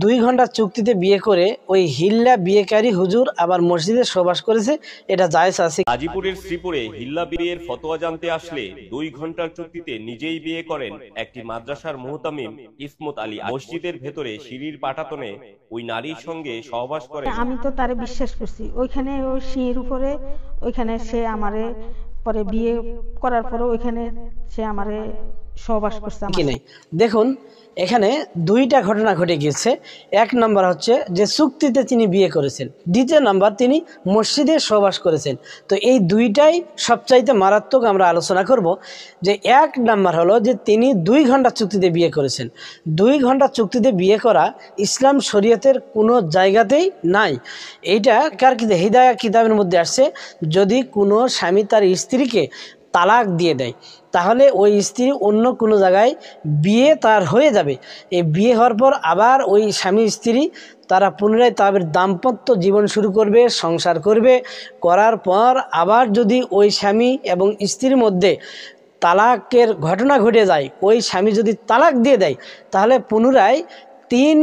2 ঘন্টা চুক্তিতে বিয়ে করে ওই হিল্লা বিয়েকারী হুজুর আবার মসজিদে সহবাস করেছে, এটা জায়েজ আছে? গাজীপুরের শ্রীপুরে হিল্লা বিয়ের ফতোয়া জানতে আসলে 2 ঘন্টার চুক্তিতে নিজেই বিয়ে করেন একটি মাদ্রাসার মুহতামিম ইসমত আলী। মসজিদের ভেতরে সিঁড়ির পাটাতনে ওই নারীর সঙ্গে সহবাস করেন। আমি তো তারে বিশ্বাস করছি, ওইখানে ওই সিঁড়ির উপরে ওইখানে সে আমারে পরে বিয়ে করার পরে ওইখানে সে আমারে সহবাস করছে কি নেই। দেখুন এখানে 2টা ঘটনা ঘটে গিয়েছে। 1 নম্বর হচ্ছে যে চুক্তিতে তিনি বিয়ে করেছেন, 2য় নম্বর তিনি মসজিদে সহবাস করেছেন। তো এই 2টাই সবচাইতে মারাত্মক আমরা আলোচনা করব। যে 1 নম্বর হলো যে তিনি 2 ঘন্টা চুক্তিতে বিয়ে করেছেন। 2 ঘন্টা চুক্তিতে বিয়ে করা ইসলাম শরীয়তের কোনো জায়গাতেই নাই। এইটা কার হিদায়া কিতাবের মধ্যে আসছে, যদি কোনো স্বামী তার স্ত্রীকে তালাক দিয়ে দেয় তাহলে ওই স্ত্রী অন্য কোনো জায়গায় বিয়ে তার হয়ে যাবে। এই বিয়ে হওয়ার পর আবার ওই স্বামী স্ত্রী তারা পুনরায় তাদের দাম্পত্য জীবন শুরু করবে, সংসার করবে। করার পর আবার যদি ওই স্বামী এবং স্ত্রীর মধ্যে তালাকের ঘটনা ঘটে যায়, ওই স্বামী যদি তালাক দিয়ে দেয় তাহলে পুনরায় 3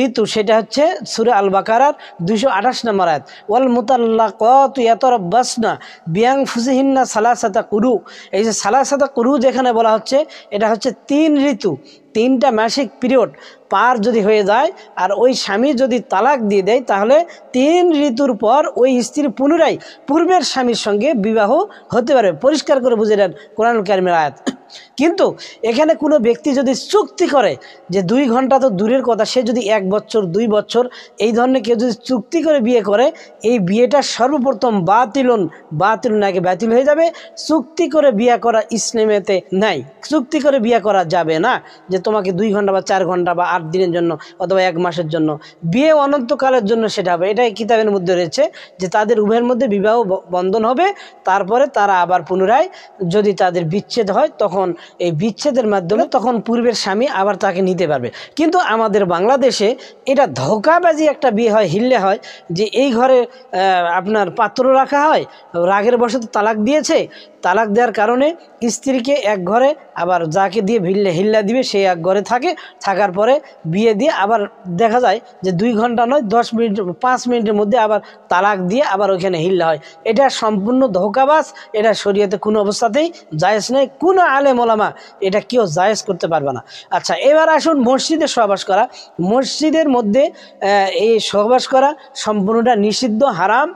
ঋতু, সেটা হচ্ছে সূরা আল বাকারার 228 নম্বর আয়াত, ওয়াল মুতাল্লাকাতু ইয়াতারাব্বাসনা বিআনফুসিহিন্না সালাসাতা কুরু। এই যে সালাসাতা কুরু যেখানে বলা হচ্ছে, এটা হচ্ছে 3 ঋতু, 3টা মাসিক পিরিয়ড পার যদি হয়ে যায় আর ওই স্বামী যদি তালাক দিয়ে দেয় তাহলে 3 ঋতুর পর ওই স্ত্রী পুনরায় পূর্বের স্বামীর সঙ্গে বিবাহ হতে পারবে। পরিষ্কার করে বুঝে নেন কোরআনুল কারীমের আয়াত। কিন্তু এখানে কোনো ব্যক্তি যদি চুক্তি করে যে 2 ঘন্টা তো দূরের কথা, সে যদি 1 বছর 2 বছর এই ধরনের কেউ যদি চুক্তি করে বিয়ে করে, এই বিয়েটা সর্বপ্রথম বাতিলুন আগে বাতিল হয়ে যাবে। চুক্তি করে বিয়ে করা ইসলামেতে নাই। চুক্তি করে বিয়ে করা যাবে না যে তোমাকে 2 ঘন্টা বা 4 ঘন্টা বা 8 দিনের জন্য অথবা 1 মাসের জন্য। বিয়ে অনন্তকালের জন্য সেটা হবে। এটাই কিতাবের মধ্যে রয়েছে যে তাদের উভয়ের মধ্যে বিবাহ বন্ধন হবে, তারপরে তারা আবার পুনরায় যদি তাদের বিচ্ছেদ হয় তখন এই বিচ্ছেদের মাধ্যমে তখন পূর্বের স্বামী আবার তাকে নিতে পারবে। কিন্তু আমাদের বাংলাদেশে এটা ধোঁকাবাজি একটা বিয়ে হয়, হিল্লে হয়, যে এই ঘরে আপনার পাত্র রাখা হয়, রাগের বশত তালাক দিয়েছে, তালাক দেওয়ার কারণে স্ত্রীকে এক ঘরে, আবার যাকে দিয়ে হিল্লা দিবে সে এক ঘরে থাকে, থাকার পরে বিয়ে দিয়ে আবার দেখা যায় যে 2 ঘন্টা নয় 10 মিনিট 5 মিনিটের মধ্যে আবার তালাক দিয়ে আবার ওইখানে হিল্লা হয়। এটা সম্পূর্ণ ধোঁকাবাজ। এটা শরীয়তে কোনো অবস্থাতেই জায়েজ নেই। কোনো আলেম ওলামা এটা কেউ জায়েজ করতে পারবে না। আচ্ছা, এবার আসুন মসজিদে সহবাস করা। মসজিদের মধ্যে এই সহবাস করা সম্পূর্ণটা নিষিদ্ধ, হারাম।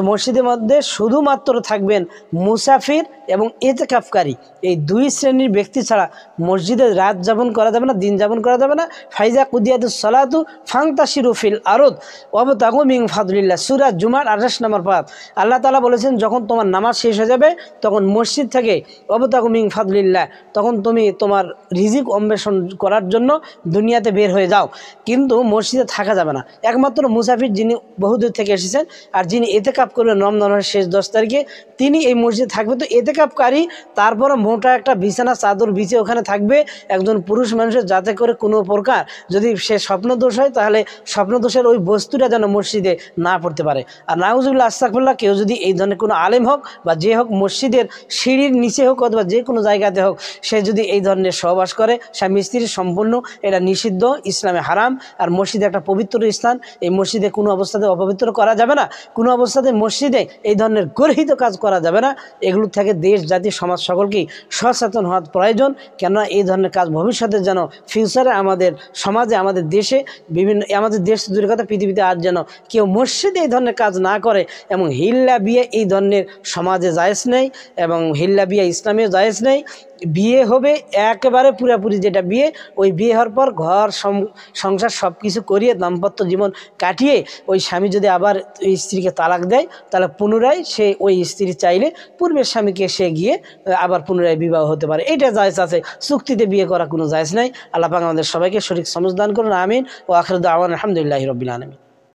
মসজিদের মধ্যে শুধুমাত্র থাকবেন মুসাফির এবং ইতিকাফকারী, এই 2 শ্রেণীর ব্যক্তি ছাড়া মসজিদে রাত যাপন করা যাবে না, দিন যাপন করা যাবে না। ফাইজা কুদিয়াতুস সালাতু ফান্তাশিরু ফিল আরদ ওয়াবতাগু মিন ফাদলিল্লাহ, সূরা জুমার 28 নম্বর পাঠ। আল্লাহ তাআলা বলেছেন যখন তোমার নামাজ শেষ হয়ে যাবে তখন মসজিদ থেকে ওয়াবতাগু মিন ফাদলিল্লাহ, তখন তুমি তোমার রিজিক অন্বেষণ করার জন্য দুনিয়াতে বের হয়ে যাও। কিন্তু মসজিদে থাকা যাবে না। একমাত্র মুসাফির যিনি বহুদূর থেকে এসেছেন আর যিনি ইতিকাফ করবেন রমজানের শেষ 10 তারিখে, তিনি এই মসজিদে থাকবে। তো ইতিকাফকারী তারপরে মোটা একটা বিছানা চাদর বিছিয়ে ওখানে থাকবে একজন পুরুষ মানুষের, যাতে করে কোনো প্রকার যদি সে স্বপ্নদোষ হয় তাহলে স্বপ্নদোষের ওই বস্তুটা যেন মসজিদে না পড়তে পারে। আর নাউজুবিল্লাহ আস্তাগফিরুল্লাহ, কেউ যদি এই ধরনের কোনো আলেম হোক বা যে হোক, মসজিদের সিঁড়ির নিচে হোক অথবা যে কোনো জায়গাতে হোক, সে যদি এই ধরনের সহবাস করে স্বামী স্ত্রীর, সম্পূর্ণ এটা নিষিদ্ধ, ইসলামে হারাম। আর মসজিদ একটা পবিত্র স্থান, এই মসজিদে কোনো অবস্থাতে অপবিত্র করা যাবে না। কোনো অবস্থাতে মসজিদে এই ধরনের গর্হিত কাজ করা যাবে না। এগুলো থেকে দেশ, জাতি, সমাজ সকলকেই সচেতন হওয়ার প্রয়োজন। কেননা এই ধরনের কাজ ভবিষ্যতে যেন ফিউচারে আমাদের সমাজে, আমাদের দেশে, আমাদের দেশ দূরের কথা পৃথিবীতে আর যেন কেউ মসজিদে এই ধরনের কাজ না করে। এবং হিল্লা বিয়ে এই ধরনের সমাজে জায়েজ নেই এবং হিল্লা বিয়ে ইসলামেও জায়েজ নেই। বিয়ে হবে একেবারে পুরোপুরি যেটা বিয়ে, ওই বিয়ে হওয়ার পর ঘর সংসার সব কিছু করিয়ে দাম্পত্য জীবন কাটিয়ে ওই স্বামী যদি আবার ওই স্ত্রীকে তালাক দেয় তাহলে পুনরায় সে ওই স্ত্রী চাইলে পূর্বের স্বামীকে সে গিয়ে আবার পুনরায় বিবাহ হতে পারে। এটা জায়েজ আছে। চুক্তিতে বিয়ে করা কোনো জায়েজ নাই। আল্লাহ পাক আমাদের সবাইকে সঠিক সমঝ দান করুন। আমিন। ও আখির দাওয়ানা আলহামদুলিল্লাহি রাব্বিল আলামিন।